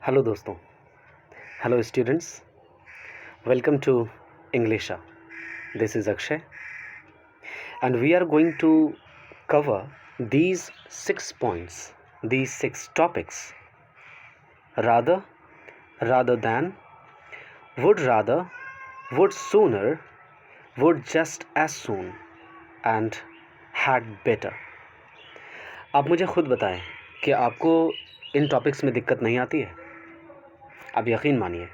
Hello दोस्तों, hello students, welcome to Englisha. This is Akshay and we are going to cover these 6 points, these 6 topics: rather, rather than, would rather, would sooner, would just as soon and had better. आप मुझे खुद बताएं कि आपको इन topics में दिक्कत नहीं आती है। आप यकीन मानिए,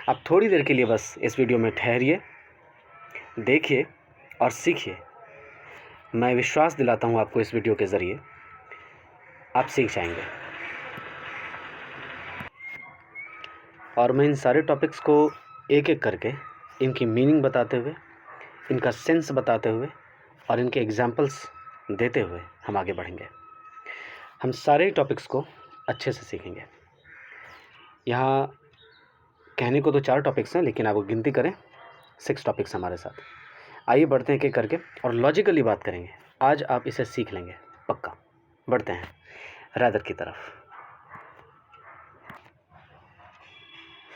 आप थोड़ी देर के लिए बस इस वीडियो में ठहरिए, देखिए और सीखिए। मैं विश्वास दिलाता हूँ आपको, इस वीडियो के ज़रिए आप सीख जाएंगे। और मैं इन सारे टॉपिक्स को एक एक करके इनकी मीनिंग बताते हुए, इनका सेंस बताते हुए और इनके एग्जाम्पल्स देते हुए हम आगे बढ़ेंगे। हम सारे टॉपिक्स को अच्छे से सीखेंगे। यहाँ कहने को तो 4 टॉपिक्स हैं, लेकिन आप वो गिनती करें, 6 टॉपिक्स हमारे साथ। आइए बढ़ते हैं एक एक करके और लॉजिकली बात करेंगे। आज आप इसे सीख लेंगे पक्का। बढ़ते हैं रादर की तरफ।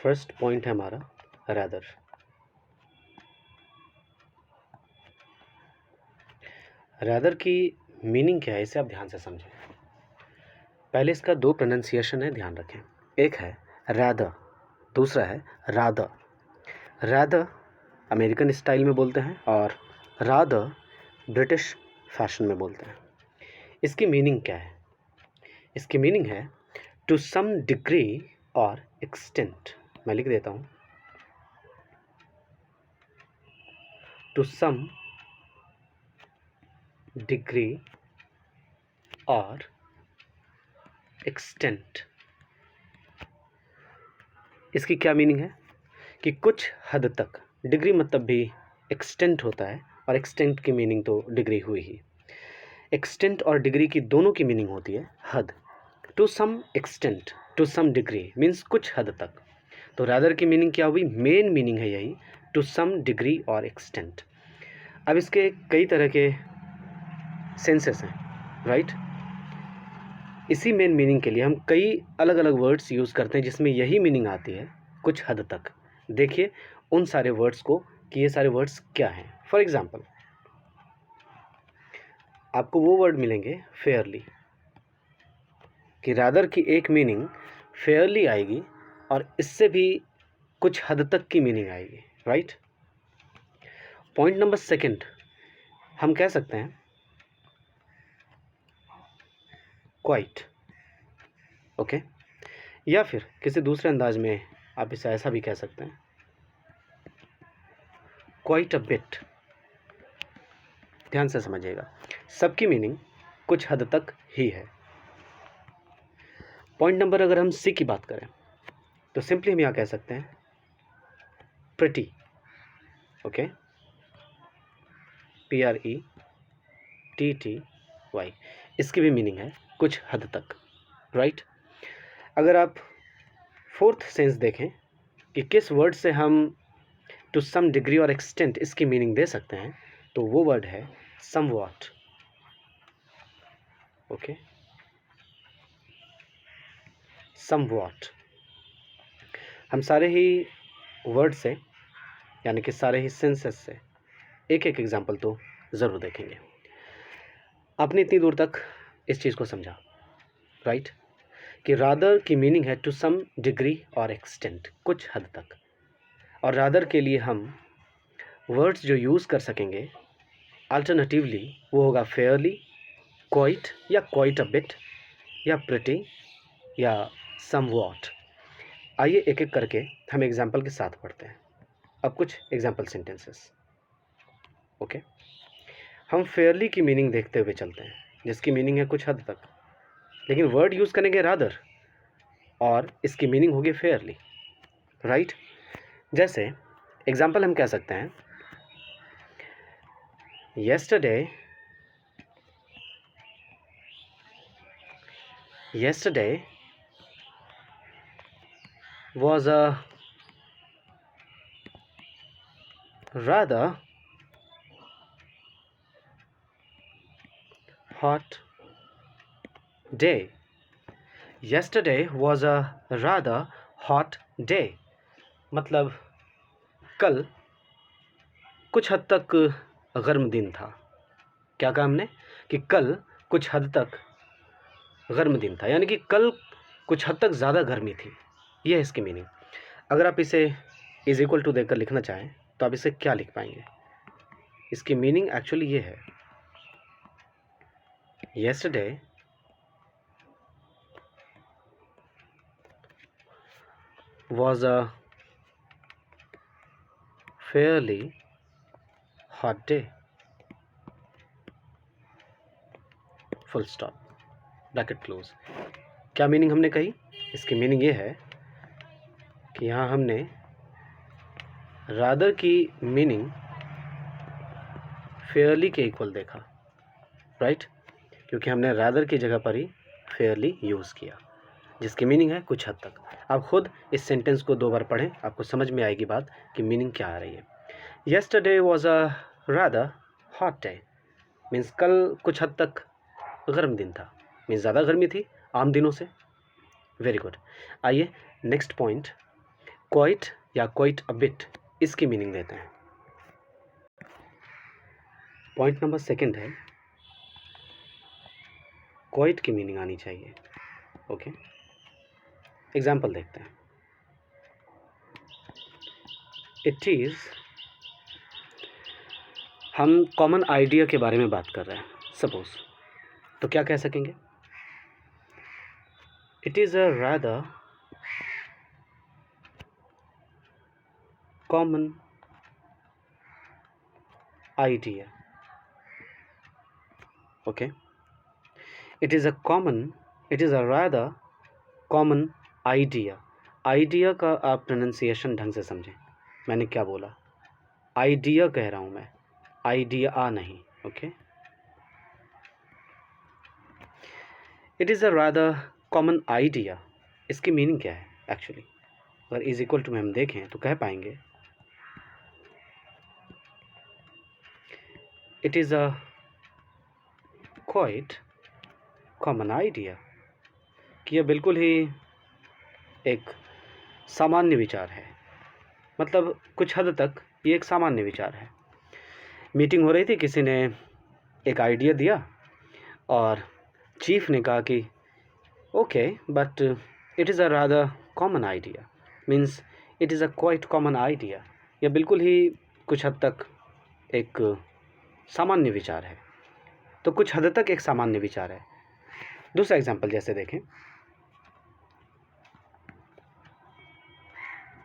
फर्स्ट पॉइंट है हमारा रादर। रादर की मीनिंग क्या है, इसे आप ध्यान से समझें। पहले इसका 2 प्रोनाउंसिएशन है, ध्यान रखें। एक है रादर, दूसरा है रादर। रादर अमेरिकन स्टाइल में बोलते हैं और रादर ब्रिटिश फैशन में बोलते हैं। इसकी मीनिंग क्या है? इसकी मीनिंग है टू सम डिग्री और एक्सटेंट। मैं लिख देता हूँ, टू सम डिग्री और एक्सटेंट। इसकी क्या मीनिंग है कि कुछ हद तक। डिग्री मतलब भी एक्सटेंट होता है और एक्सटेंट की मीनिंग तो डिग्री हुई ही। एक्सटेंट और डिग्री की दोनों की मीनिंग होती है हद। To some extent, to some degree means कुछ हद तक। तो रादर की मीनिंग क्या हुई? मेन मीनिंग है यही, टू सम डिग्री और एक्सटेंट। अब इसके कई तरह के सेंसेस हैं, राइट? इसी मेन मीनिंग के लिए हम कई अलग अलग वर्ड्स यूज़ करते हैं जिसमें यही मीनिंग आती है, कुछ हद तक। देखिए उन सारे वर्ड्स को कि ये सारे वर्ड्स क्या हैं। फॉर एग्जाम्पल, आपको वो वर्ड मिलेंगे फेयरली, कि रादर की एक मीनिंग फेयरली आएगी और इससे भी कुछ हद तक की मीनिंग आएगी, राइट? पॉइंट नंबर सेकंड, हम कह सकते हैं क्वाइट, ओके? या फिर किसी दूसरे अंदाज में आप इसे ऐसा भी कह सकते हैं, क्वाइट अ बिट। ध्यान से समझिएगा, सबकी मीनिंग कुछ हद तक ही है। पॉइंट नंबर, अगर हम सी की बात करें तो सिंपली हम यहाँ कह सकते हैं प्रिटी, ओके? PRETTY। इसकी भी मीनिंग है कुछ हद तक, राइट? अगर आप फोर्थ सेंस देखें कि किस वर्ड से हम टू सम डिग्री और एक्सटेंट इसकी मीनिंग दे सकते हैं, तो वो वर्ड है समवॉट, ओके? समवॉट। हम सारे ही वर्ड से, यानी कि सारे ही सेंसेस से एक एक एग्जाम्पल तो ज़रूर देखेंगे। आपने इतनी दूर तक इस चीज़ को समझा, राइट? कि रादर की मीनिंग है टू सम डिग्री और एक्सटेंट, कुछ हद तक। और रादर के लिए हम वर्ड्स जो यूज़ कर सकेंगे अल्टरनेटिवली, वो होगा फेयरली, क्वाइट या क्वाइट अ बिट, या प्रिटी, या समवॉट। आइए एक एक करके हम एग्जाम्पल के साथ पढ़ते हैं। अब कुछ एग्जाम्पल सेंटेंसेस, ओके? हम फेयरली की मीनिंग देखते हुए चलते हैं, जिसकी मीनिंग है कुछ हद तक, लेकिन वर्ड यूज़ करेंगे रादर और इसकी मीनिंग होगी फेयरली, राइट? जैसे एग्जाम्पल हम कह सकते हैं, yesterday was a rather hot day. yesterday was a rather hot day. मतलब कल कुछ हद तक गर्म दिन था। क्या कहा हमने कि कल कुछ हद तक गर्म दिन था, यानी कि कल कुछ हद तक ज़्यादा गर्मी थी। यह है इसकी मीनिंग। अगर आप इसे इज इक्वल टू देकर लिखना चाहें तो आप इसे क्या लिख पाएंगे? इसकी मीनिंग एक्चुअली ये है, yesterday was a fairly hot day, full stop, bracket close. क्या मीनिंग हमने कही? इसकी मीनिंग ये है कि यहाँ हमने रादर की मीनिंग फेयरली के इक्वल देखा, राइट? क्योंकि हमने रादर की जगह पर ही फेयरली यूज़ किया, जिसकी मीनिंग है कुछ हद तक। आप खुद इस सेंटेंस को 2 बार पढ़ें, आपको समझ में आएगी बात कि मीनिंग क्या आ रही है। yesterday was a rather hot day means कल कुछ हद तक गर्म दिन था, मीन्स ज़्यादा गर्मी थी आम दिनों से। Very good. आइए नेक्स्ट पॉइंट, क्वाइट या क्वाइट अ बिट, इसकी मीनिंग देते हैं। पॉइंट नंबर 2 है, क्वाइट की मीनिंग आनी चाहिए। ओके, एग्जाम्पल देखते हैं। इट इज़, हम कॉमन आइडिया के बारे में बात कर रहे हैं सपोज, तो क्या कह सकेंगे? It is a rather common idea. Okay, it is a rather common idea. Idea का आप प्रोनाउंसिएशन ढंग से समझें। मैंने क्या बोला? आइडिया कह रहा हूँ मैं, आइडिया नहीं। Okay, it is a rather common idea, इसकी मीनिंग क्या है एक्चुअली? अगर इज इक्वल टू में हम देखें तो कह पाएंगे it is a quite common idea, कि यह बिल्कुल ही एक सामान्य विचार है। मतलब कुछ हद तक ये एक सामान्य विचार है। मीटिंग हो रही थी, किसी ने एक आइडिया दिया और चीफ ने कहा कि okay but it is a rather common idea, means it is a quite common idea, यह बिल्कुल ही कुछ हद तक एक सामान्य विचार है। तो कुछ हद तक एक सामान्य विचार है। दूसरा एग्जाम्पल जैसे देखें,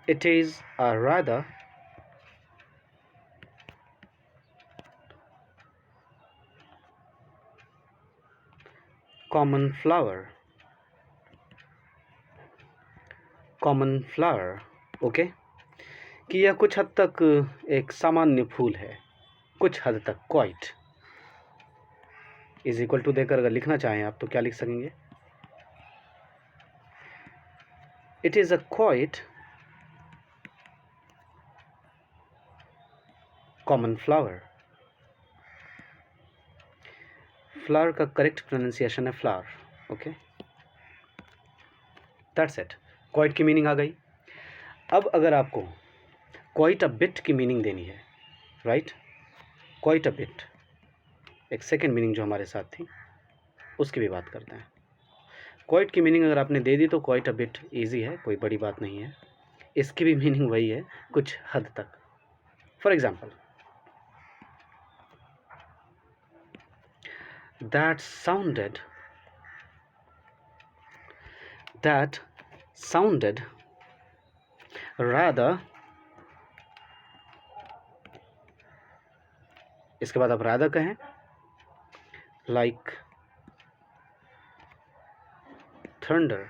it is a rather common flower. Okay, कि यह कुछ हद तक एक सामान्य फूल है, कुछ हद तक। क्वाइट इज इक्वल टू देकर अगर लिखना चाहें आप तो क्या लिख सकेंगे? It is a quite common flower. Flower का करेक्ट प्रोनाउंसिएशन है flower. Okay, that's it. Quite की मीनिंग आ गई। अब अगर आपको क्वाइट अ बिट की मीनिंग देनी है, राइट, क्वाइट अ बिट, एक सेकेंड मीनिंग जो हमारे साथ थी उसकी भी बात करते हैं। क्वाइट की मीनिंग अगर आपने दे दी तो क्वाइट अ बिट ईजी है, कोई बड़ी बात नहीं है। इसकी भी मीनिंग वही है, कुछ हद तक। For example, that sounded rather, इसके बाद आप rather कहें, like thunder।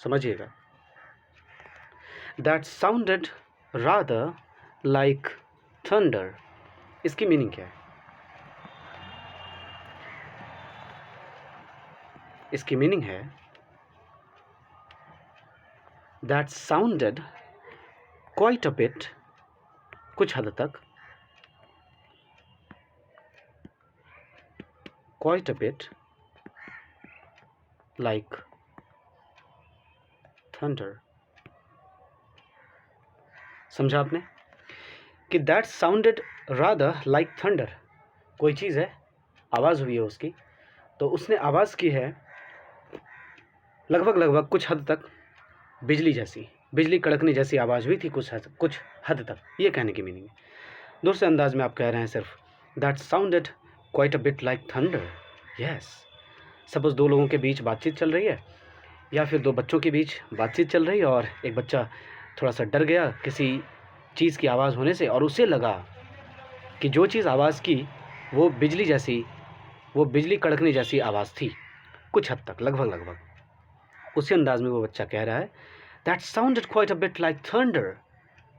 समझिएगा, that sounded rather like thunder, इसकी मीनिंग क्या है? इसकी मीनिंग है that sounded quite a bit, कुछ हद तक, quite a bit like thunder. समझा आपने कि that sounded rather like thunder. कोई चीज़ है, आवाज़ हुई है उसकी, तो उसने आवाज़ की है लगभग कुछ हद तक बिजली जैसी, बिजली कड़कने जैसी आवाज़ हुई थी कुछ हद तक, ये कहने की मीनिंग है। दूसरे अंदाज में आप कह रहे हैं सिर्फ that sounded quite a bit like thunder. Yes, suppose दो लोगों के बीच बातचीत चल रही है, या फिर दो बच्चों के बीच बातचीत चल रही है, और एक बच्चा थोड़ा सा डर गया किसी चीज़ की आवाज़ होने से, और उसे लगा कि जो चीज़ आवाज़ की वो बिजली जैसी, वो बिजली कड़कने जैसी आवाज़ थी कुछ हद तक, लगभग। उसी अंदाज में वो बच्चा कह रहा है that sounded quite a bit like thunder,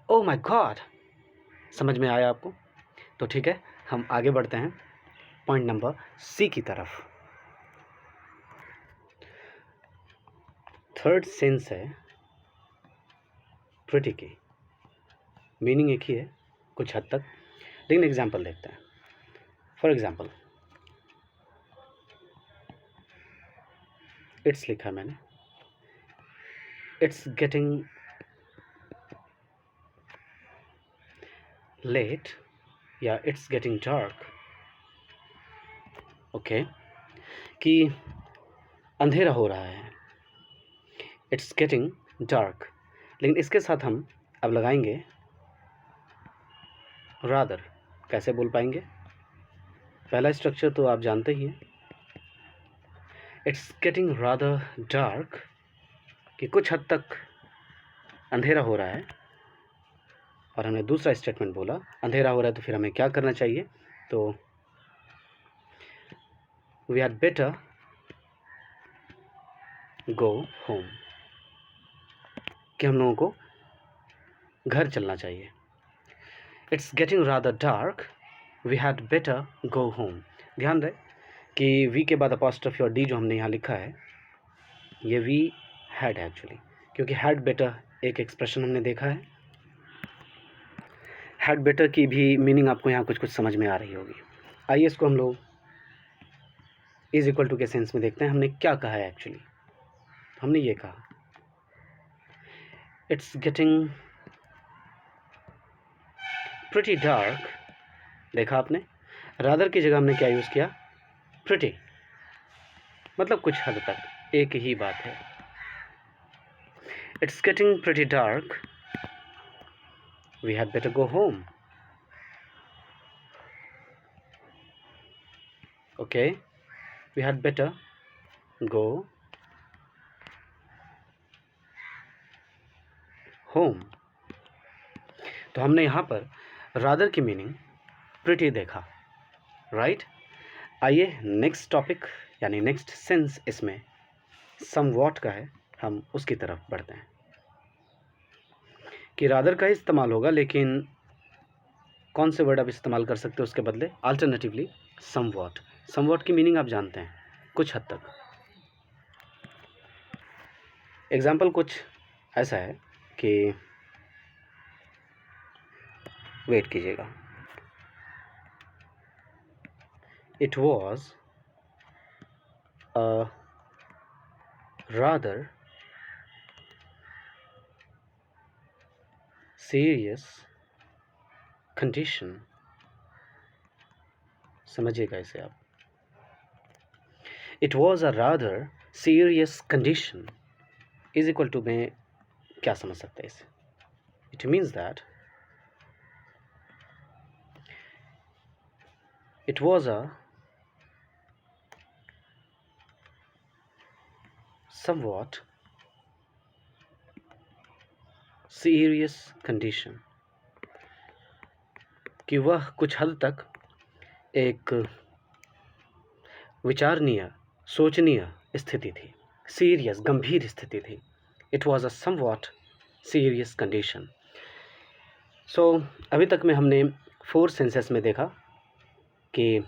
oh my God. समझ में आया आपको? तो ठीक है, हम आगे बढ़ते हैं पॉइंट नंबर सी की तरफ। थर्ड सेंस है प्रिटी की। मीनिंग एक ही है कुछ हद तक, लेकिन एग्जाम्पल देखते हैं। फॉर एग्जाम्पल, इट्स लिखा मैंने, इट्स गेटिंग लेट या इट्स गेटिंग डार्क। ओके, कि अंधेरा हो रहा है, इट्स गेटिंग डार्क, लेकिन इसके साथ हम अब लगाएंगे रादर। कैसे बोल पाएंगे? पहला स्ट्रक्चर तो आप जानते ही हैं, इट्स गेटिंग रादर डार्क, कि कुछ हद तक अंधेरा हो रहा है, और हमने दूसरा स्टेटमेंट बोला अंधेरा हो रहा है तो फिर हमें क्या करना चाहिए, तो we had better go home, कि हम लोगों को घर चलना चाहिए। It's getting rather dark, we had better go home. ध्यान रहे कि वी के बाद अपॉस्ट्रोफी और डी जो हमने यहाँ लिखा है, ये वी हैड एक्चुअली, क्योंकि हैड बेटर एक एक्सप्रेशन हमने देखा है। हैड बेटर की भी मीनिंग आपको यहाँ कुछ समझ में आ रही होगी। आइए इसको हम लोग इज इक्वल टू के सेंस में देखते हैं। हमने क्या कहा है एक्चुअली? हमने ये कहा इट्स गेटिंग प्रिटी डार्क। देखा आपने, रादर की जगह हमने क्या यूज़ किया? प्रिटी, मतलब कुछ हद तक एक ही बात है। It's getting pretty dark, we had better go home. Okay, we had better go home. तो हमने यहाँ पर रादर की मीनिंग प्रिटी देखा, राइट? आइए नेक्स्ट टॉपिक यानी नेक्स्ट सेंस इसमें समवॉट का है, हम उसकी तरफ बढ़ते हैं। कि रादर का ही इस्तेमाल होगा, लेकिन कौन से वर्ड आप इस्तेमाल कर सकते हो उसके बदले? Alternatively somewhat. समवॉट की मीनिंग आप जानते हैं कुछ हद तक। एग्जाम्पल कुछ ऐसा है कि वेट कीजिएगा, it was a rather serious condition। समझिएगा इसे आप, it was a rather serious condition is equal to में क्या समझ सकते हैं इसे? It means that it was a somewhat serious condition, कि वह कुछ हद तक एक विचारणीय, सोचनीय स्थिति थी, सीरियस गंभीर स्थिति थी। It was a somewhat serious condition. So अभी तक में हमने 4 सेंसेस में देखा कि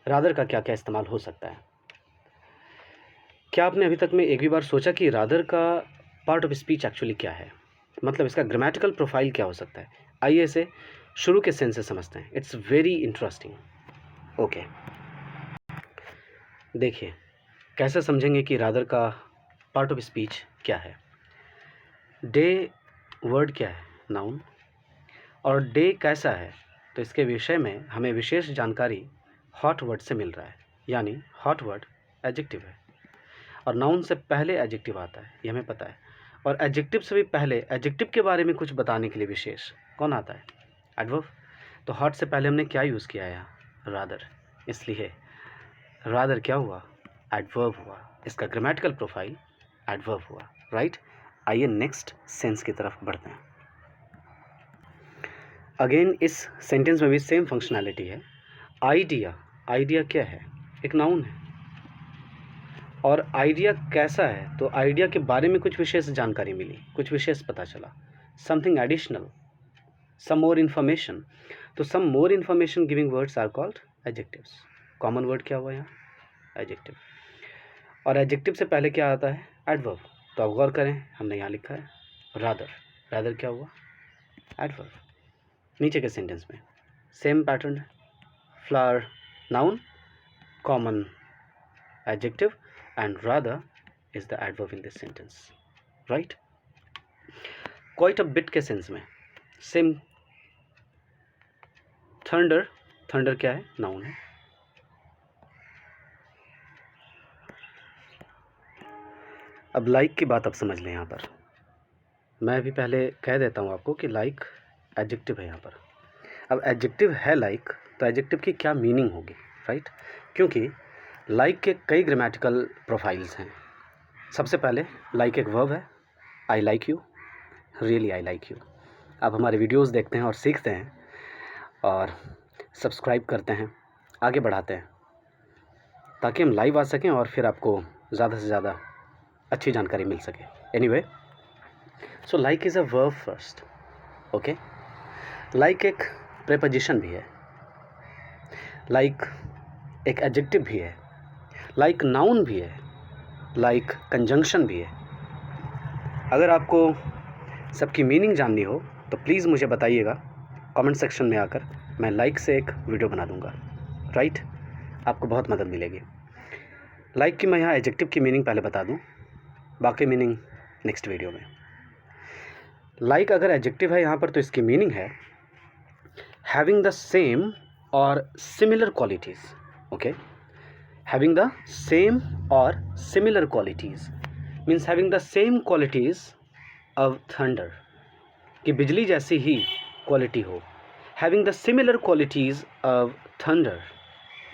रादर का क्या क्या इस्तेमाल हो सकता है। क्या आपने अभी तक में एक भी बार सोचा कि रादर का पार्ट ऑफ स्पीच एक्चुअली क्या है, मतलब इसका ग्रामेटिकल प्रोफाइल क्या हो सकता है? आइए इसे शुरू के सेंस से समझते हैं। It's very interesting. ओके, देखिए कैसे समझेंगे कि रादर का पार्ट ऑफ स्पीच क्या है। डे वर्ड क्या है, नाउन, और डे कैसा है, तो इसके विषय में हमें विशेष जानकारी हॉट वर्ड से मिल रहा है, यानी हॉट वर्ड एडजेक्टिव है और नाउन से पहले एडजेक्टिव आता है, ये हमें पता है। और एडजेक्टिव से भी पहले एडजेक्टिव के बारे में कुछ बताने के लिए विशेष कौन आता है, एडवर्ब। तो हॉट से पहले हमने क्या यूज़ किया है यहाँ, रादर, इसलिए रादर क्या हुआ, एडवर्ब हुआ, इसका ग्रामेटिकल प्रोफाइल एडवर्ब हुआ, राइट। आइए नेक्स्ट सेंस की तरफ बढ़ते हैं। अगेन इस सेंटेंस में भी सेम फंक्शनैलिटी है। आइडिया, आइडिया क्या है, एक नाउन है, और आइडिया कैसा है, तो आइडिया के बारे में कुछ विशेष जानकारी मिली, कुछ विशेष पता चला, something additional, some more information. तो some more information giving words are called adjectives. Common word क्या हुआ यहाँ, एडजेक्टिव। और एडजेक्टिव से पहले क्या आता है, एडवर्ब। तो अब गौर करें, हमने यहाँ लिखा है रादर, रादर क्या हुआ, एडवर्ब। नीचे के सेंटेंस में सेम पैटर्न है, flower noun, common adjective, and rather is the adverb in this sentence, right? quite a bit के सेंस में सेम। थंडर, थंडर क्या है, नाउन है। अब लाइक की बात अब समझ लें। यहाँ पर मैं भी पहले कह देता हूँ आपको कि लाइक एडजेक्टिव है यहाँ पर। अब एडजेक्टिव है लाइक, तो एडजेक्टिव की क्या मीनिंग होगी, राइट? क्योंकि लाइक के कई ग्रामेटिकल प्रोफाइल्स हैं। सबसे पहले लाइक एक वर्ब है, I like you, really I like you. आप हमारे वीडियोस देखते हैं और सीखते हैं और सब्सक्राइब करते हैं, आगे बढ़ाते हैं, ताकि हम लाइव आ सकें और फिर आपको ज़्यादा से ज़्यादा अच्छी जानकारी मिल सके। Anyway, so like is a verb first, okay. Like एक प्रेपोजिशन भी है, लाइक एक एडजेक्टिव भी है, लाइक नाउन भी है, लाइक कंजंक्शन भी है। अगर आपको सबकी मीनिंग जाननी हो तो प्लीज़ मुझे बताइएगा कमेंट सेक्शन में आकर, मैं लाइक से एक वीडियो बना दूंगा, राइट? आपको बहुत मदद मिलेगी। लाइक की मैं यहाँ एडजेक्टिव की मीनिंग पहले बता दूं, बाकी मीनिंग नेक्स्ट वीडियो में। लाइक अगर एडजेक्टिव है यहाँ पर, तो इसकी मीनिंग है having the same or similar qualities, okay. Having the same or similar qualities means having the same qualities of thunder, कि बिजली जैसी ही क्वालिटी हो। Having the similar qualities of thunder,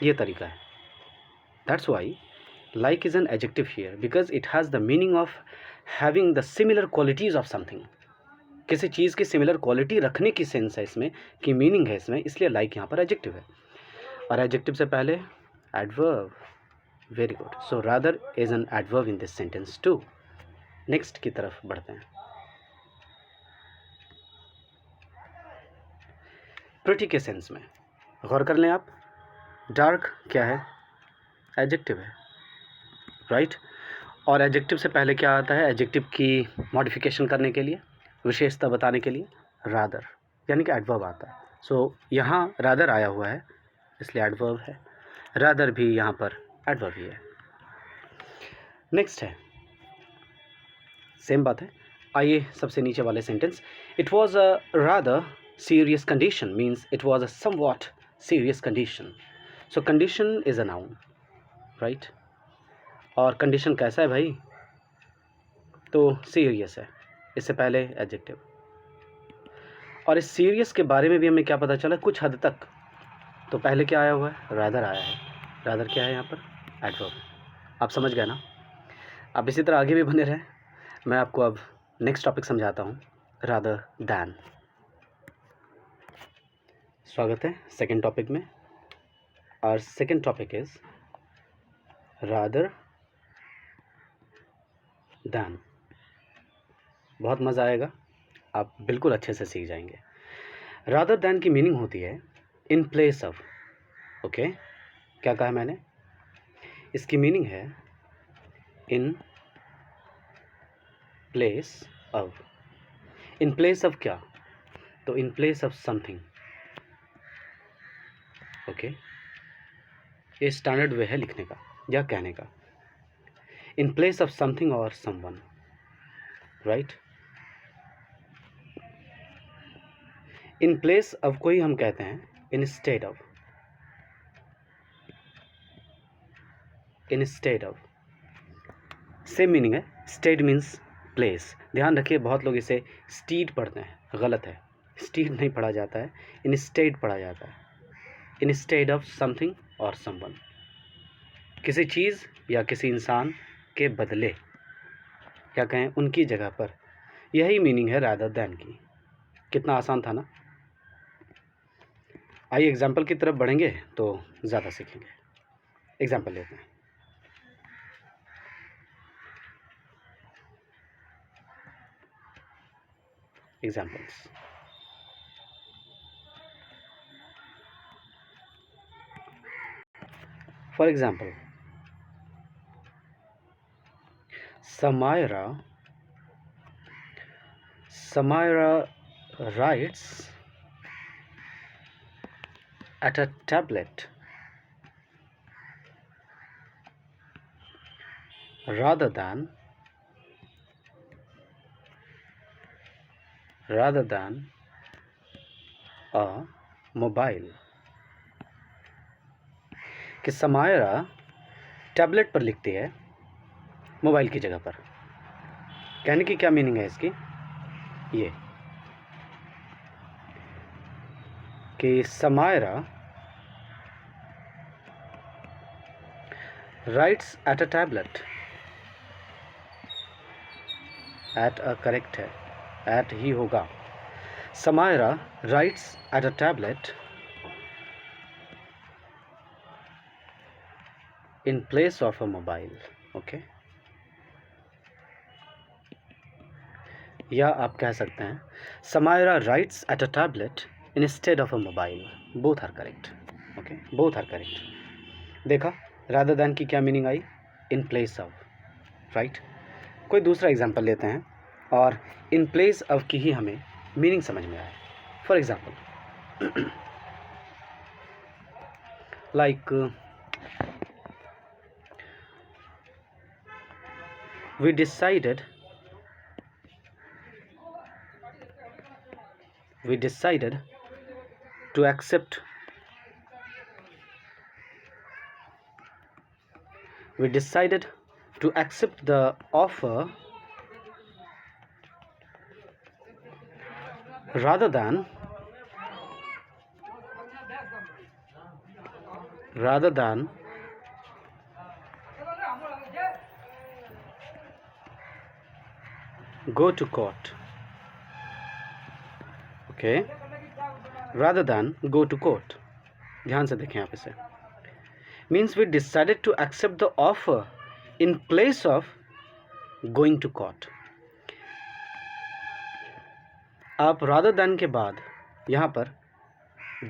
ये तरीका है। That's why like is an adjective here, because it has the meaning of having the similar qualities of something. किसी चीज़ की सिमिलर क्वालिटी रखने की सेंस है इसमें, की मीनिंग है इसमें, इसलिए लाइक यहाँ पर एडजेक्टिव है। और एडजेक्टिव से पहले adverb, very good. So rather is an adverb in this sentence too. Next की तरफ बढ़ते हैं। प्रिटी के सेंस में गौर कर लें आप, डार्क क्या है, एडजेक्टिव है, राइट? और एडजेक्टिव से पहले क्या आता है, एडजेक्टिव की मॉडिफिकेशन करने के लिए, विशेषता बताने के लिए रादर यानी कि एडवर्ब आता है। सो यहाँ रादर आया हुआ है इसलिए एडवर्ब है, रादर भी यहाँ पर एडवर्ब ही है। नेक्स्ट है, सेम बात है। आइए सबसे नीचे वाले sentence, it was a rather serious condition means it was a somewhat serious condition. So condition is a noun, right? और कंडीशन कैसा है भाई, तो सीरियस है, इससे पहले एडजेक्टिव। और इस सीरियस के बारे में भी हमें क्या पता चला, कुछ हद तक। तो पहले क्या आया हुआ है, रादर आया है। रादर क्या है यहाँ पर, एडवर्ब। आप समझ गए ना? आप इसी तरह आगे भी बने रहें, मैं आपको अब नेक्स्ट टॉपिक समझाता हूँ, रादर दैन। स्वागत है सेकेंड टॉपिक में, और second topic is rather than. बहुत मज़ा आएगा, आप बिल्कुल अच्छे से सीख जाएंगे। रादर दैन की मीनिंग होती है इन प्लेस ऑफ, ओके। क्या कहा मैंने, इसकी मीनिंग है in place of. In place of क्या, तो in place of something, okay. ये स्टैंडर्ड वे है लिखने का या कहने का। In place of something or someone, right. In place of को ही हम कहते हैं instead of. Instead of same meaning है। Stead means place. ध्यान रखिए, बहुत लोग इसे स्टीड पढ़ते हैं, गलत है। स्टीड नहीं पढ़ा जाता है, इंस्टेड पढ़ा जाता है। Instead of something or someone, किसी चीज़ या किसी इंसान के बदले, क्या कहें, उनकी जगह पर। यही मीनिंग है रादर दैन की। कितना आसान था ना। आइए एग्जाम्पल की तरफ बढ़ेंगे तो ज़्यादा सीखेंगे। एग्जाम्पल लेते हैं। Examples, for example, Samaira writes at a tablet rather than a mobile। कि समायरा टैबलेट पर लिखती है मोबाइल की जगह पर। कहने की क्या मीनिंग है इसकी, ये कि Samaira writes at a tablet, at a correct है, एट ही होगा। Samaira writes at a tablet in place of a mobile। Okay, या आप कह सकते हैं Samaira writes at a tablet instead of a mobile. Both are correct. Okay, both are correct. देखा, rather than की क्या मीनिंग आई, इन प्लेस ऑफ, राइट। कोई दूसरा एग्जांपल लेते हैं और इन प्लेस ऑफ की ही हमें मीनिंग समझ में आए। For example, like we decided to accept the offer rather than go to court। Okay, rather than go to court। ध्यान से देखें आप इसे। means we decided to accept the offer in place of going to court। आप rather than के बाद यहाँ पर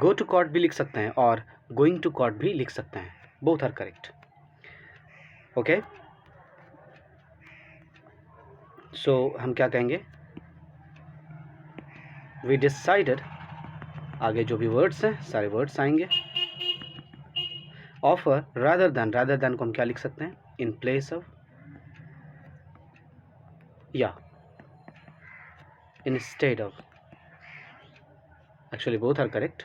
go to court भी लिख सकते हैं और going to court भी लिख सकते हैं। both are correct। ओके, सो हम क्या कहेंगे, we decided, आगे जो भी वर्ड्स हैं सारे वर्ड्स आएंगे। ऑफर रादर दैन को हम क्या लिख सकते हैं, इन प्लेस ऑफ या instead of. Actually both are correct.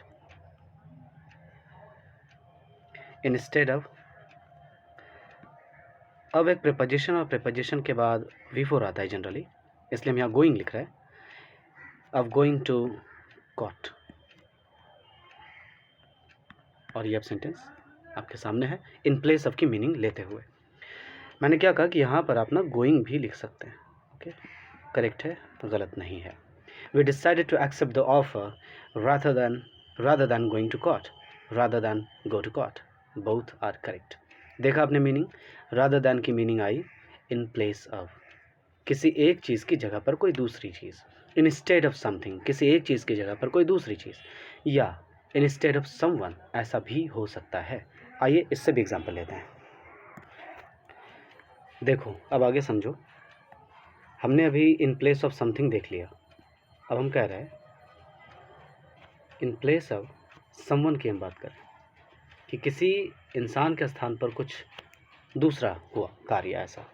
Instead of, अब एक प्रीपोजिशन और प्रीपोजिशन के बाद V4 आता है जनरली, इसलिए हम यहाँ गोइंग लिख रहे हैं। अब गोइंग टू कॉट, और ये अब सेंटेंस आपके सामने है इन प्लेस ऑफ की मीनिंग लेते हुए। मैंने क्या कहा कि यहाँ पर आप ना गोइंग भी लिख सकते हैं। ओके, करेक्ट है, गलत नहीं है। We decided to accept the offer rather than going to court, rather than go to court। both are correct। देखा आपने मीनिंग, rather than की मीनिंग आई इन प्लेस ऑफ, किसी एक चीज़ की जगह पर कोई दूसरी चीज़। इंस्टेड ऑफ समथिंग, किसी एक चीज़ की जगह पर कोई दूसरी चीज़। या इंस्टेड ऑफ समवन, ऐसा भी हो सकता है। आइए इससे भी एग्जांपल लेते हैं। देखो, अब आगे समझो। हमने अभी इन प्लेस ऑफ समथिंग देख लिया, अब हम कह रहे हैं इन प्लेस ऑफ समवन की हम बात करें कि किसी इंसान के स्थान पर कुछ दूसरा हुआ कार्य ऐसा।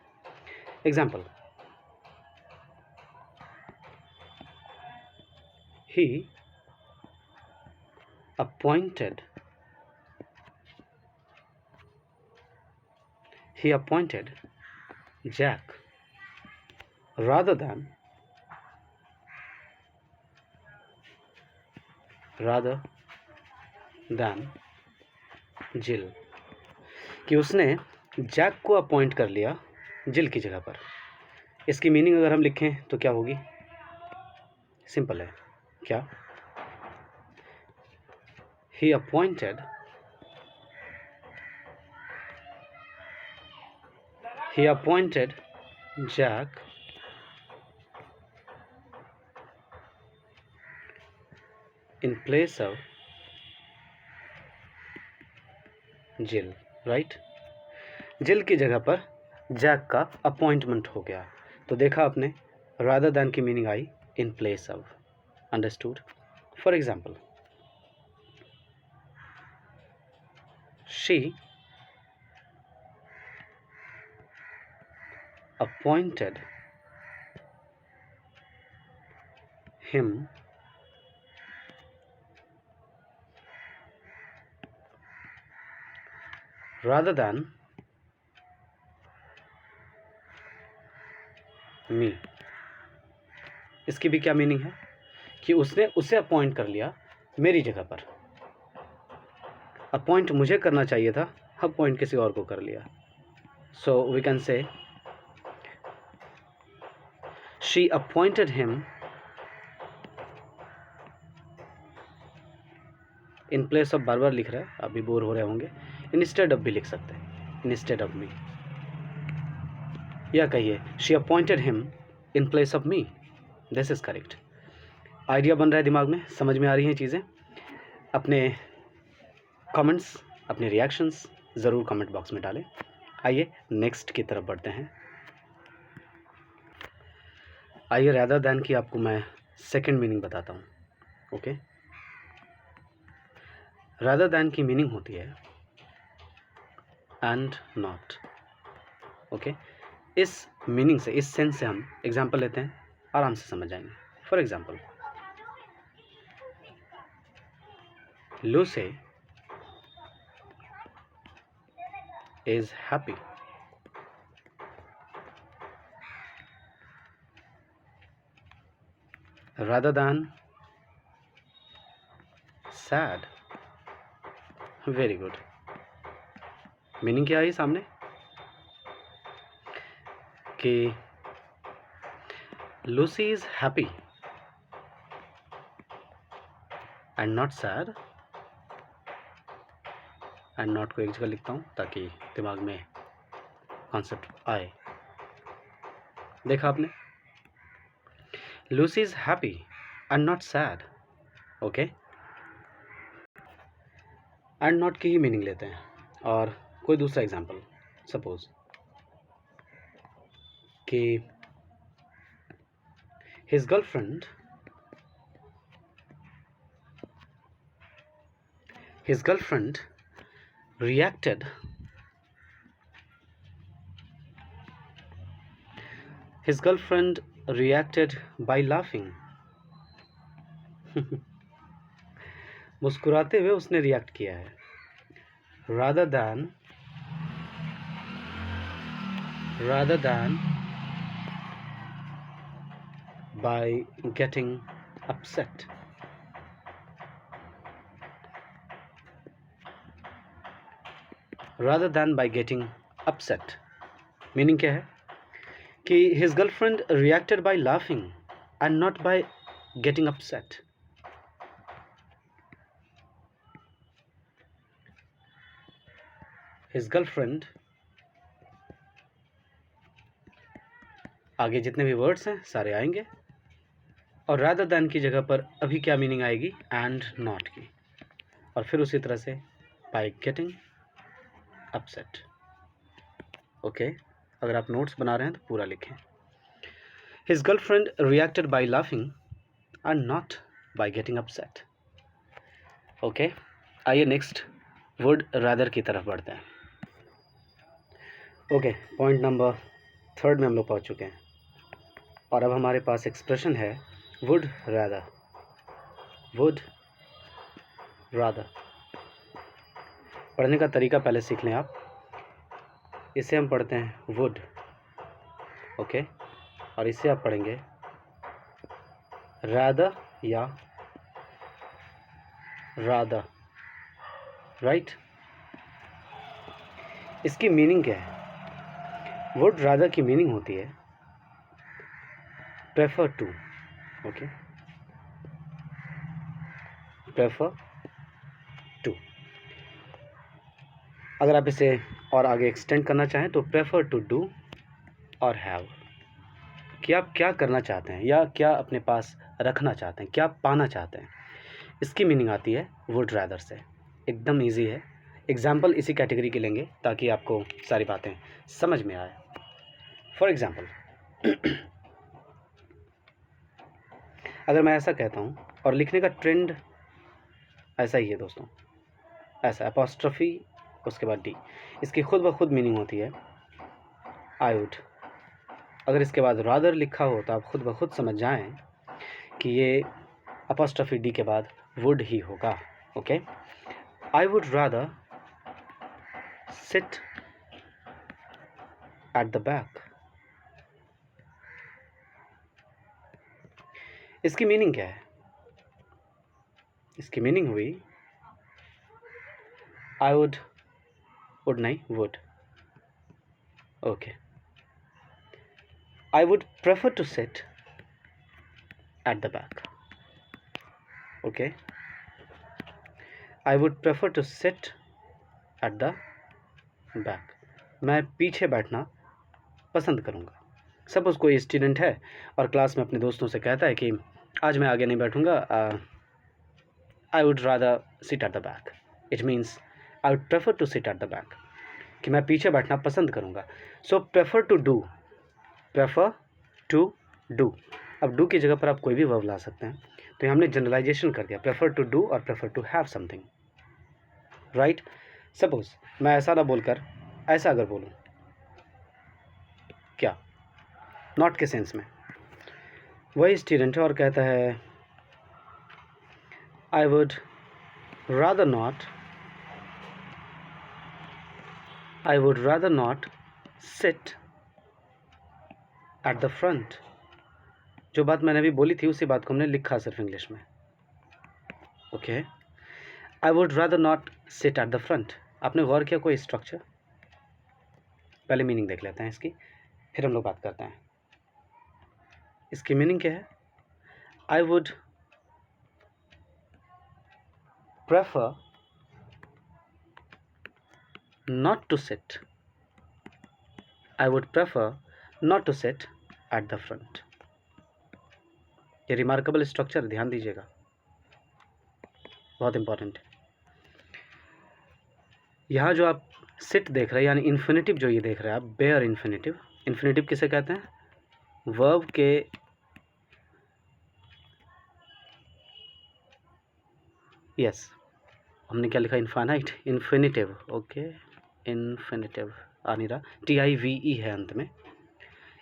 Example, he appointed Jack rather than जिल, कि उसने जैक को अपॉइंट कर लिया जिल की जगह पर। इसकी मीनिंग अगर हम लिखें तो क्या होगी? सिंपल है, क्या? He appointed Jack in place of जिल, राइट? जिल की जगह पर जैक का अपॉइंटमेंट हो गया। तो देखा आपने, रादर दैन की मीनिंग आई in place of. Understood? For example, she appointed him rather than me। इसकी भी क्या मीनिंग है कि उसने उसे अपॉइंट कर लिया मेरी जगह पर। अपॉइंट मुझे करना चाहिए था, अपॉइंट किसी और को कर लिया। So we can say she appointed him in place of, बार बार लिख रहा है, अभी बोर हो रहे होंगे, इंस्टेड ऑफ भी लिख सकते हैं, इंस्टेड ऑफ मी, या कहिए she appointed him in place of me. This is correct. Idea बन रहा है दिमाग में, समझ में आ रही हैं चीज़ें? अपने कमेंट्स, अपने रिएक्शंस ज़रूर कमेंट बॉक्स में डालें। आइए नेक्स्ट की तरफ बढ़ते हैं। आइए रादर दैन की आपको मैं सेकंड मीनिंग बताता हूँ। ओके, रादर दैन की मीनिंग होती है एंड नॉट। ओके, इस मीनिंग से, इस सेंस से हम एग्जाम्पल लेते हैं, आराम से समझ जाएंगे। For example, Lucy is happy rather than sad। Very good. Meaning क्या है सामने कि Lucy is happy and not sad. And not को एक जगह लिखता हूँ ताकि दिमाग में कॉन्सेप्ट आए। देखा आपने, Lucy is happy and not sad. Okay, and not की ही मीनिंग लेते हैं। और कोई दूसरा एग्जांपल, सपोज कि his girlfriend reacted by laughing। मुस्कुराते हुए उसने रिएक्ट किया है, rather than by getting upset। rather than by getting upset meaning क्या है कि his girlfriend reacted by laughing and not by getting upset। his girlfriend, आगे जितने भी वर्ड्स हैं सारे आएंगे, और rather than की जगह पर अभी क्या मीनिंग आएगी? and not की। और फिर उसी तरह से by getting upset। ओके, अगर आप नोट्स बना रहे हैं तो पूरा लिखें। His girlfriend reacted by laughing and not by getting upset। Okay, आइए नेक्स्ट वर्ड rather की तरफ बढ़ते हैं। ओके, पॉइंट नंबर थर्ड में हम लोग पहुंच चुके हैं और अब हमारे पास एक्सप्रेशन है वुड रादर। वुड रादर पढ़ने का तरीका पहले सीख लें आप। इसे हम पढ़ते हैं वुड, ओके, और इसे आप पढ़ेंगे रादर या रादर, राइट। इसकी मीनिंग क्या है? वुड रादर की मीनिंग होती है prefer to, okay, prefer to. अगर आप इसे और आगे एक्सटेंड करना चाहें तो प्रेफर टू डू और हैव, कि आप क्या करना चाहते हैं या क्या अपने पास रखना चाहते हैं, क्या पाना चाहते हैं। इसकी मीनिंग आती है वुड रादर से। एकदम इजी है। एग्जाम्पल इसी कैटेगरी के लेंगे ताकि आपको सारी बातें समझ में आए। फॉर एग्जाम्पल अगर मैं ऐसा कहता हूँ, और लिखने का ट्रेंड ऐसा ही है दोस्तों, ऐसा अपॉस्ट्रफी उसके बाद डी, इसकी खुद ब खुद मीनिंग होती है आई वुड। अगर इसके बाद रादर लिखा हो तो आप खुद ब खुद समझ जाएं कि ये अपॉस्ट्रफी डी के बाद वुड ही होगा, okay. I would rather seat at the back. इसकी मीनिंग क्या है? इसकी मीनिंग हुई आई वुड नहीं, would, okay. I would prefer to sit at the back, okay. I would prefer to sit at the back. मैं पीछे बैठना पसंद करूँगा। सपोज कोई स्टूडेंट है और क्लास में अपने दोस्तों से कहता है कि आज मैं आगे नहीं बैठूँगा, I would rather sit at the back. It means I would prefer to sit at the back, कि मैं पीछे बैठना पसंद करूँगा। So prefer to do, prefer to do. अब डू की जगह पर आप कोई भी वर्ब ला सकते हैं, तो ये हमने जनरलाइजेशन कर दिया, प्रेफर टू डू और prefer to have something, right. Suppose मैं ऐसा ना बोलकर ऐसा अगर बोलूँ, क्या, नॉट के सेंस में। वही स्टूडेंट है और कहता है I would rather not sit at the front. जो बात मैंने अभी बोली थी उसी बात को हमने लिखा सिर्फ इंग्लिश में, okay. I would rather not sit at the front. आपने गौर किया कोई स्ट्रक्चर? पहले मीनिंग देख लेते हैं इसकी, फिर हम लोग बात करते हैं। इसकी मीनिंग क्या है? I would prefer not to sit, I would prefer not to sit at the front. ये रिमार्केबल स्ट्रक्चर, ध्यान दीजिएगा, बहुत इंपॉर्टेंट है। यहाँ जो आप सिट देख रहे हैं, यानी इन्फिनेटिव जो ये देख रहे हैं आप, बेयर इन्फिनेटिव। इन्फिनेटिव किसे कहते हैं? वर्ब के यस, हमने क्या लिखा? Infinite, infinitive, okay. इन्फिनेटिव आ नहीं रहा, TIVE है अंत में।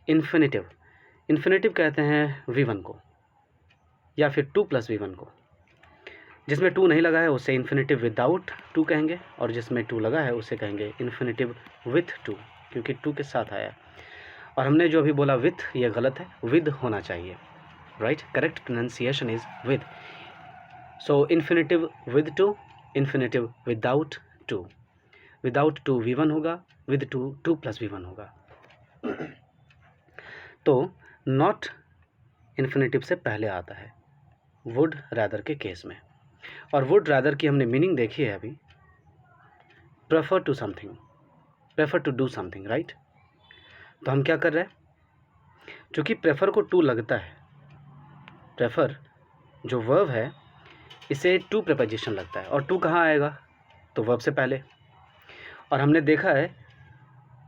इन्फिनेटिव, इन्फिनेटिव कहते हैं V1 को, या फिर 2 + V1 को। जिसमें 2 नहीं लगा है उसे इन्फिनेटिव विदाउट 2 कहेंगे, और जिसमें 2 लगा है उसे कहेंगे इन्फिनेटिव विथ 2, क्योंकि 2 के साथ आया। और हमने जो अभी बोला विथ, ये गलत है, विद होना चाहिए, right. Correct pronunciation is with. So infinitive with 2, infinitive without 2। Without 2 V1 होगा, विद 2 + V1 होगा। तो नॉट इन्फिनेटिव से पहले आता है वुड रादर के केस में। और वुड रादर की हमने मीनिंग देखी है अभी, prefer to something, prefer to do something, right. तो हम क्या कर रहे हैं? क्योंकि प्रेफर को 2 लगता है, प्रेफर जो वर्ब है इसे 2 प्रीपोजिशन लगता है, और 2 कहाँ आएगा? तो वर्ब से पहले। और हमने देखा है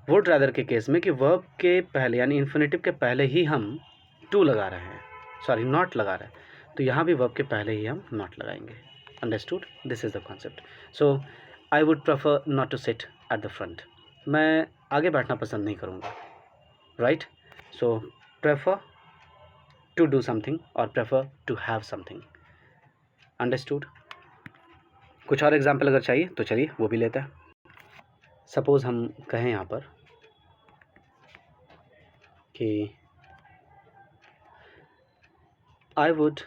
वुड रादर के केस में कि वर्ब के पहले यानी इन्फिनेटिव के पहले ही हम 2 लगा रहे हैं, सॉरी नॉट लगा रहे हैं। तो यहाँ भी वर्ब के पहले ही हम नॉट लगाएंगे। Understood? This is the concept. So I would prefer not to sit at the front. मैं आगे बैठना पसंद नहीं करूँगा। Right. So prefer to do something or prefer to have something. Understood. कुछ और एग्जाम्पल अगर चाहिए तो चलिए वो भी लेते हैं. सपोज हम कहें यहाँ पर कि I would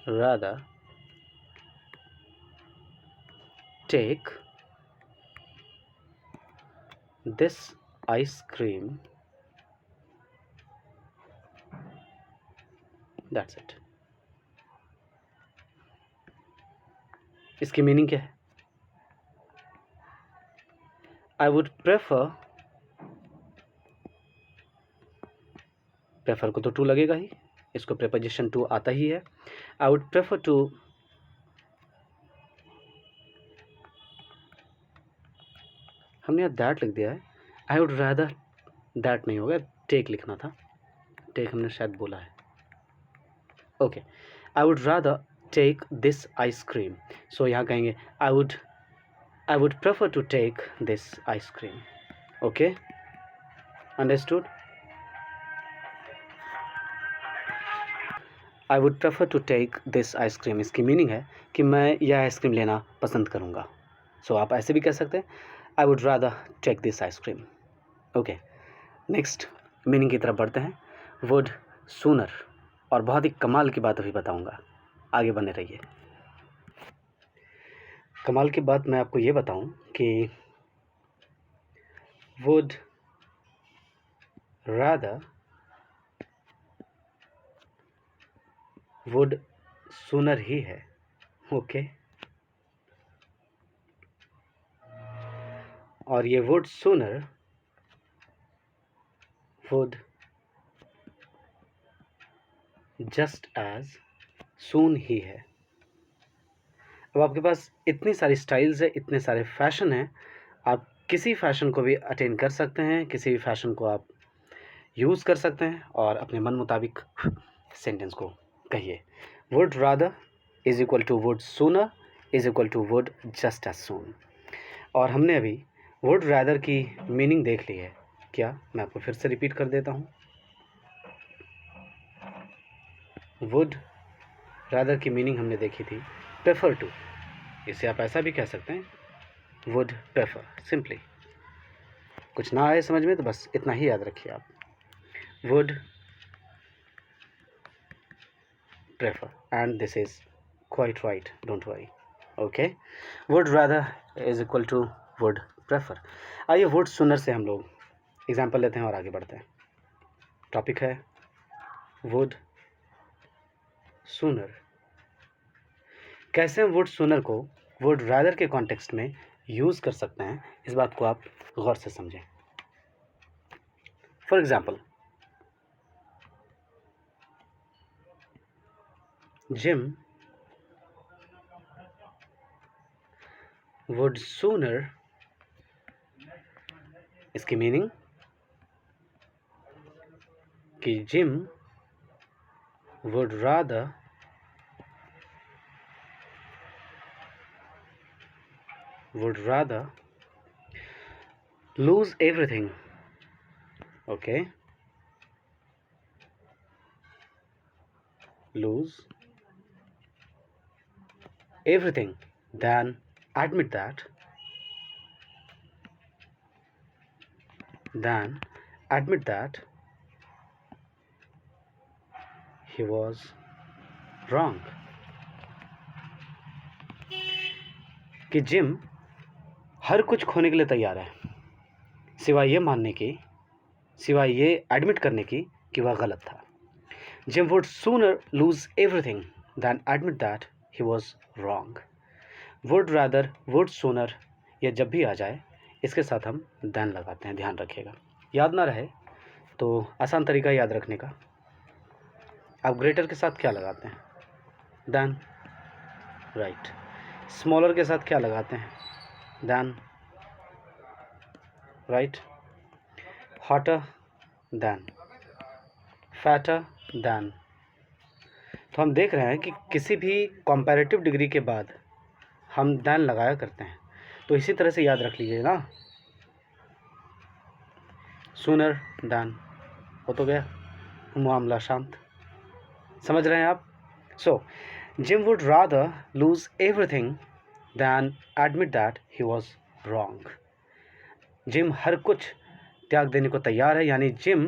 rather take this ice cream. That's it. इसकी मीनिंग क्या है? आई वुड प्रेफर को तो टू लगेगा ही, इसको प्रेपोजिशन टू आता ही है. आई वुड प्रेफर टू हमने यहाँ दैट लिख दिया है. आई वुड रादर दैट नहीं होगा, टेक लिखना था. टेक हमने शायद बोला है. Okay. I would rather take this ice cream. So यहाँ कहेंगे I would prefer to take this ice cream. Okay. Understood. I would prefer to take this ice cream. इसकी मीनिंग है कि मैं यह आइसक्रीम लेना पसंद करूँगा. सो आप ऐसे भी कह सकते हैं I would rather take this ice cream. Okay. Next meaning की तरफ बढ़ते हैं. Would sooner. और बहुत ही कमाल की बात अभी बताऊँगा, आगे बने रहिए. कमाल की बात मैं आपको ये बताऊँ कि वुड रादर वुड सूनर ही है. ओके. और ये would sooner would just as soon ही है. अब आपके पास इतनी सारी स्टाइल्स है, इतने सारे फैशन हैं, आप किसी फैशन को भी अटेन कर सकते हैं, किसी भी फैशन को आप यूज़ कर सकते हैं और अपने मन मुताबिक सेंटेंस को कहिए. Would rather is equal to would sooner is equal to would just as soon. और हमने अभी वुड रादर की मीनिंग देख ली है. क्या मैं आपको फिर से रिपीट कर देता हूँ. वुड रादर की मीनिंग हमने देखी थी प्रेफर टू. इसे आप ऐसा भी कह सकते हैं वुड प्रेफर. सिंपली कुछ ना आए समझ में तो बस इतना ही याद रखिए आप. Would prefer and this is quite right, don't worry. Okay. Would rather is equal to would prefer. आइए वुड सूनर से हम लोग एग्जाम्पल लेते हैं और आगे बढ़ते हैं. टॉपिक है वुड सूनर. कैसे हम वुड सूनर को वुड रादर के कॉन्टेक्स्ट में यूज़ कर सकते हैं, इस बात को आप गौर से समझें. For example, gym would sooner. इसकी मीनिंग कि gym would rather lose everything. Okay. Lose everything than admit that he was wrong. कि जिम हर कुछ खोने के लिए तैयार है, सिवाय ये एडमिट करने की कि वह गलत था. Jim would sooner lose everything than admit that he was wrong. Would rather would sooner ये जब भी आ जाए इसके साथ हम दैन लगाते हैं. ध्यान रखिएगा. याद ना रहे तो आसान तरीका याद रखने का, आप ग्रेटर के साथ क्या लगाते हैं? दैन. राइट. स्मॉलर के साथ क्या लगाते हैं? Than. Right. Hotter than. Fatter than. तो हम देख रहे हैं कि किसी भी कंपैरेटिव डिग्री के बाद हम दैन लगाया करते हैं. तो इसी तरह से याद रख लीजिए ना. सूनर दैन, हो तो गया मामला शांत। समझ रहे हैं आप? So Jim would rather lose everything than admit that he was wrong. Jim हर कुछ त्याग देने को तैयार है, यानी Jim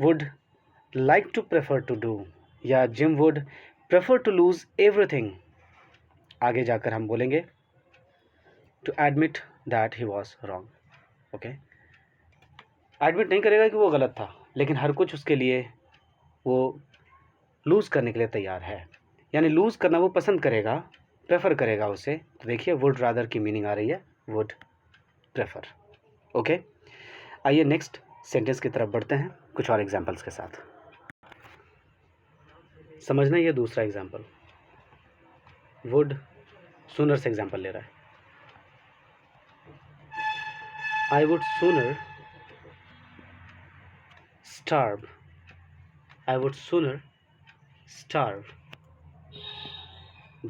would like to prefer to do, या Jim would prefer to lose everything, आगे जाकर हम बोलेंगे to admit that he was wrong. Okay, admit नहीं करेगा कि वो गलत था, लेकिन हर कुछ उसके लिए वो लूज़ करने के लिए तैयार है, यानी लूज़ करना वो पसंद करेगा, प्रेफर करेगा उसे। तो देखिए वुड रादर की मीनिंग आ रही है वुड प्रेफर। ओके, आइए नेक्स्ट सेंटेंस की तरफ बढ़ते हैं कुछ और एग्जांपल्स के साथ। समझना ये दूसरा एग्जांपल वुड सूनर से एग्जांपल ले रहा है। I would sooner starve, I would sooner starve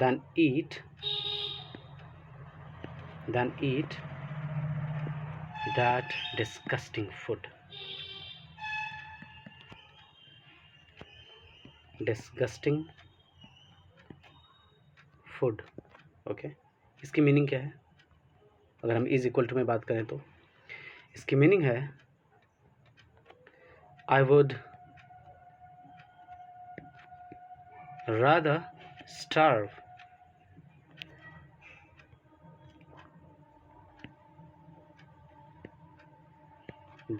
than eat that disgusting food. Disgusting food. Okay, इसकी मीनिंग क्या है? अगर हम इज इक्वल टू में बात करें तो इसकी मीनिंग है I would rather starve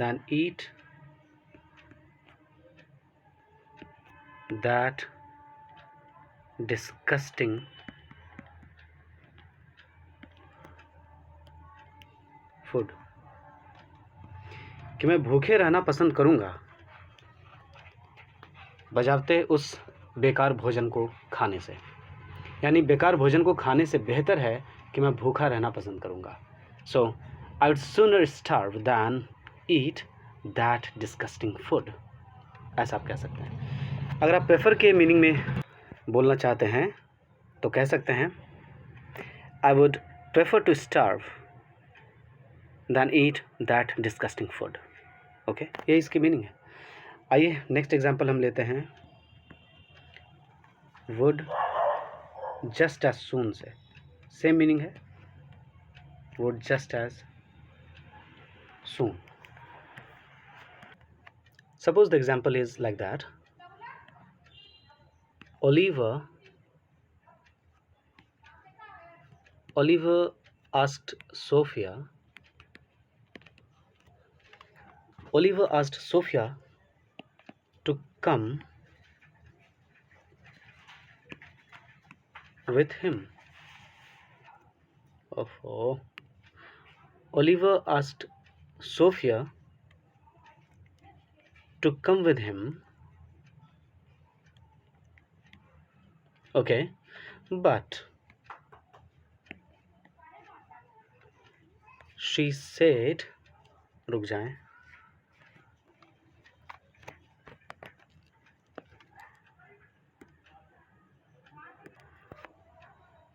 than eat that disgusting food, कि मैं भूखे रहना पसंद करूंगा बजाते उस बेकार भोजन को खाने से, यानी बेकार भोजन को खाने से बेहतर है कि मैं भूखा रहना पसंद करूंगा। So I would sooner starve than eat that disgusting food, ऐसा आप कह सकते हैं। अगर आप प्रेफर के मीनिंग में बोलना चाहते हैं तो कह सकते हैं I would prefer to starve than eat that disgusting food. Okay, ये इसकी मीनिंग है। आइए नेक्स्ट एग्जांपल हम लेते हैं वुड जस्ट एज सून से। सेम मीनिंग है, would just as soon. Suppose the example is like that. Oliver asked Sophia to come with him. Oliver asked Sophia to come with him. Okay, but she said, रुक जाएं,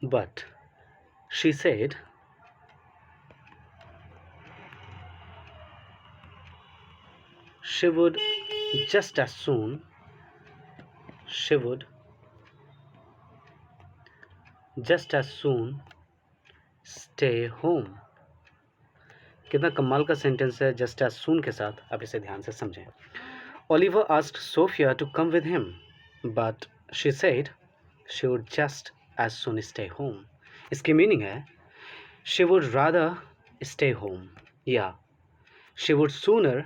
but she said she would just as soon stay home. कितना कमाल का sentence है just as सून के साथ, आप इसे ध्यान से समझें। Oliver asked Sophia to come with him, but she said she would just as soon stay home. इसकी मीनिंग है she would rather stay home या she would sooner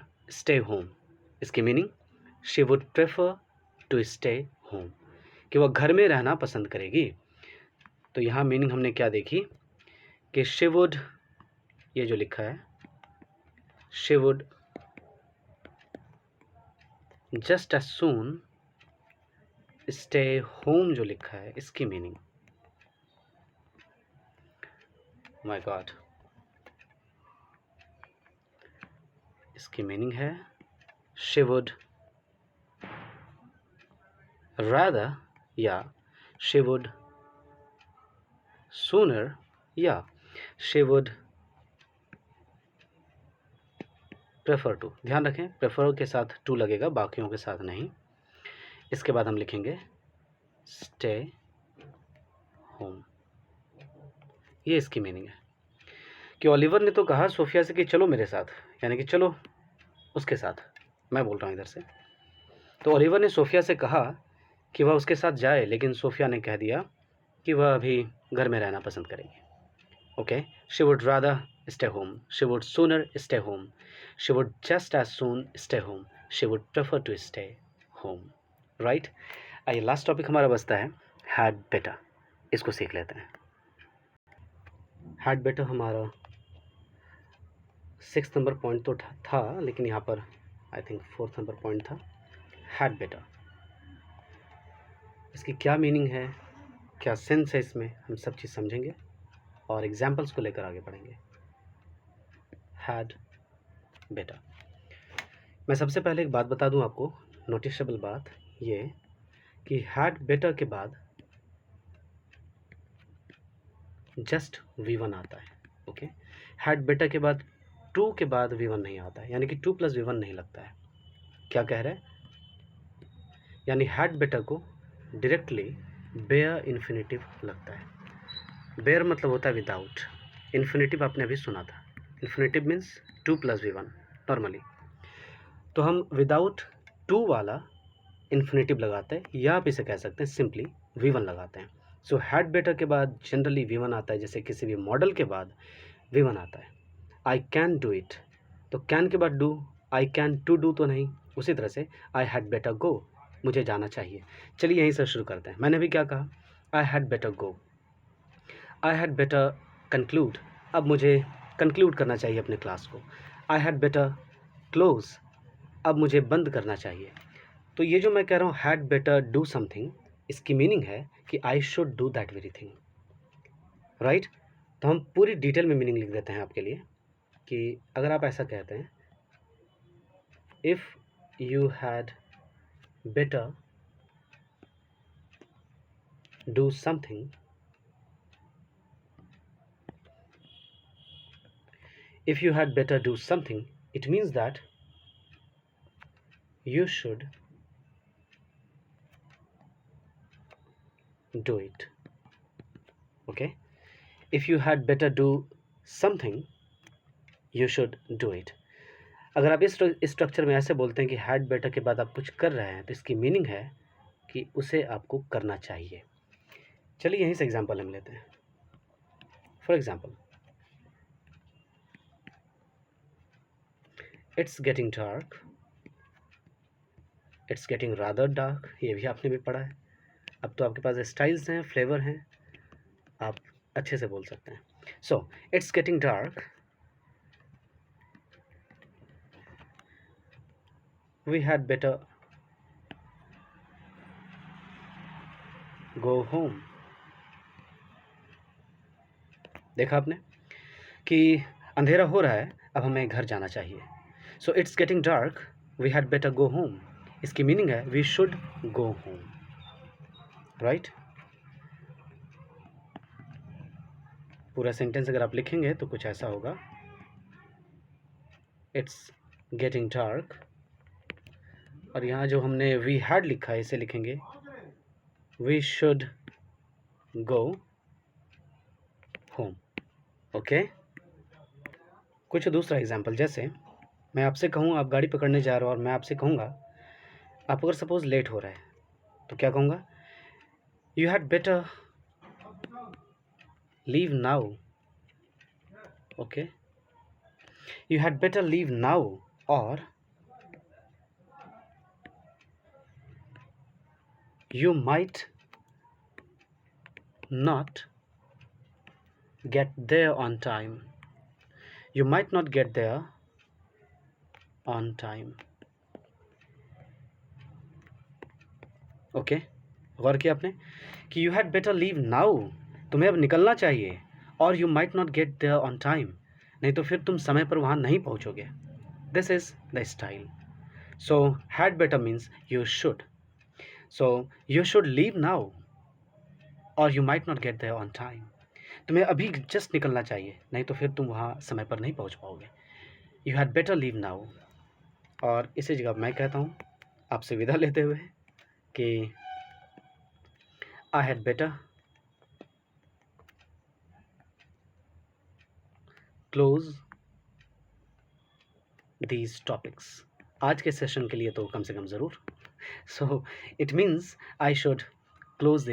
stay home. इसकी meaning she would prefer to stay home, कि वह घर में रहना पसंद करेगी। तो यहाँ मीनिंग हमने क्या देखी कि she would, ये जो लिखा है she would just as soon stay home जो लिखा है, इसकी मीनिंग, माय गॉड, इसकी मीनिंग है she would rather या she would sooner या she would प्रेफर टू, ध्यान रखें प्रेफर के साथ टू लगेगा, बाकियों के साथ नहीं। इसके बाद हम लिखेंगे स्टे होम। ये इसकी मीनिंग है कि ओलिवर ने तो कहा सोफिया से कि चलो मेरे साथ, यानी कि चलो उसके साथ, मैं बोल रहा हूँ इधर से। तो ओलिवर ने सोफिया से कहा कि वह उसके साथ जाए, लेकिन सोफिया ने कह दिया कि वह अभी घर में रहना पसंद करेगी। Okay, she would rather stay home, she would sooner stay home, she would just as soon stay home, she would prefer to stay home. Right, आइए लास्ट टॉपिक हमारा बचता है हैड बेटर। इसको सीख लेते हैं। हैड बेटर हमारा 6 number point तो था, लेकिन यहाँ पर I think 4th number point था हैड बेटर। इसकी क्या मीनिंग है, क्या सेंस है इसमें, हम सब चीज़ समझेंगे और एग्जाम्पल्स को लेकर आगे बढ़ेंगे। हैड बेटर, मैं सबसे पहले एक बात बता दूं आपको, नोटिसेबल बात ये कि हैड बेटर के बाद जस्ट V1 आता है। ओके, हैड बेटर के बाद टू के बाद V1 नहीं आता है, यानी कि 2 + V1 नहीं लगता है। क्या कह रहे हैं, यानी हैड बेटर को डायरेक्टली बेयर इन्फिनेटिव लगता है। बेयर मतलब होता है विदाउट, इन्फिनेटिव आपने अभी सुना था, इन्फिनेटिव मीन्स 2 + V1 नॉर्मली। तो हम विदाउट टू वाला इन्फिनेटिव लगाते हैं, या आप इसे कह सकते हैं सिंपली V1 लगाते हैं। सो हैड बेटर के बाद जनरली V1 आता है, जैसे किसी भी मॉडल के बाद V1 आता है। आई कैन डू इट, तो कैन के बाद do, I can to do तो नहीं। उसी तरह से आई हैड बेटर गो, मुझे जाना चाहिए। चलिए यहीं से शुरू करते हैं। मैंने भी क्या कहा, I had better go, I had better conclude, अब मुझे कंक्लूड करना चाहिए अपने क्लास को। आई हैड बेटर क्लोज, अब मुझे बंद करना चाहिए। तो ये जो मैं कह रहा हूँ हैड बेटर डू समथिंग, इसकी मीनिंग है कि I should do that very thing. Right, तो हम पूरी डिटेल में मीनिंग लिख देते हैं आपके लिए कि अगर आप ऐसा कहते हैं, if you had better do something, if you had better do something, it means that you should do it. Okay, if you had better do something, you should do it. अगर आप इस स्ट्रक्चर में ऐसे बोलते हैं कि had better के बाद आप कुछ कर रहे हैं, तो इसकी मीनिंग है कि उसे आपको करना चाहिए। चलिए यहीं से एग्जांपल हम लेते हैं। For example, it's getting dark, it's getting rather dark, ये भी आपने भी पढ़ा है। अब तो आपके पास स्टाइल्स हैं, फ्लेवर हैं, आप अच्छे से बोल सकते हैं। So it's getting dark, we had better go home. देखा आपने कि अंधेरा हो रहा है, अब हमें घर जाना चाहिए। So it's getting dark, we had better go home, इसकी मीनिंग है we should go home. Right, पूरा सेंटेंस अगर आप लिखेंगे तो कुछ ऐसा होगा, इट्स गेटिंग डार्क, और यहाँ जो हमने वी हैड लिखा है इसे लिखेंगे we should go home. Okay, कुछ दूसरा एग्जाम्पल, जैसे मैं आपसे कहूँ आप गाड़ी पकड़ने जा रहे हो और मैं आपसे कहूँगा, आप अगर सपोज लेट हो रहा है तो क्या कहूँगा, you had better leave now. Okay, you had better leave now, और you might not get there on time, you might not get there on time. Okay, गौर किया आपने कि you had better leave now, तुम्हें अब निकलना चाहिए, और you might not get there on time, नहीं तो फिर तुम समय पर वहाँ नहीं पहुँचोगे। This is the style. So had better means you should. So you should leave now or you might not get there on time. तुम्हें अभी जस्ट निकलना चाहिए, नहीं तो फिर तुम वहाँ समय पर नहीं पहुँच पाओगे। You had better leave now, और इसी जगह मैं कहता हूँ आपसे विदा लेते हुए कि I had better close these topics. आज के सेशन के लिए तो कम से कम ज़रूर। So it means I should close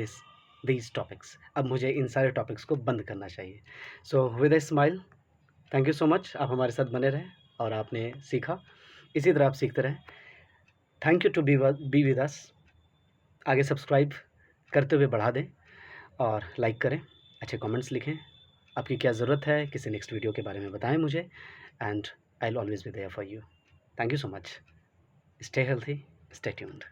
these topics. अब मुझे इन सारे टॉपिक्स को बंद करना चाहिए। So with a smile, thank you so much. आप हमारे साथ बने रहें और आपने सीखा, इसी तरह आप सीखते रहें। Thank you to be with us. आगे सब्सक्राइब करते हुए बढ़ा दें और लाइक करें, अच्छे कमेंट्स लिखें, आपकी क्या ज़रूरत है, किसी नेक्स्ट वीडियो के बारे में बताएं मुझे, and I will always be there for you. Thank you so much. Stay healthy, stay tuned.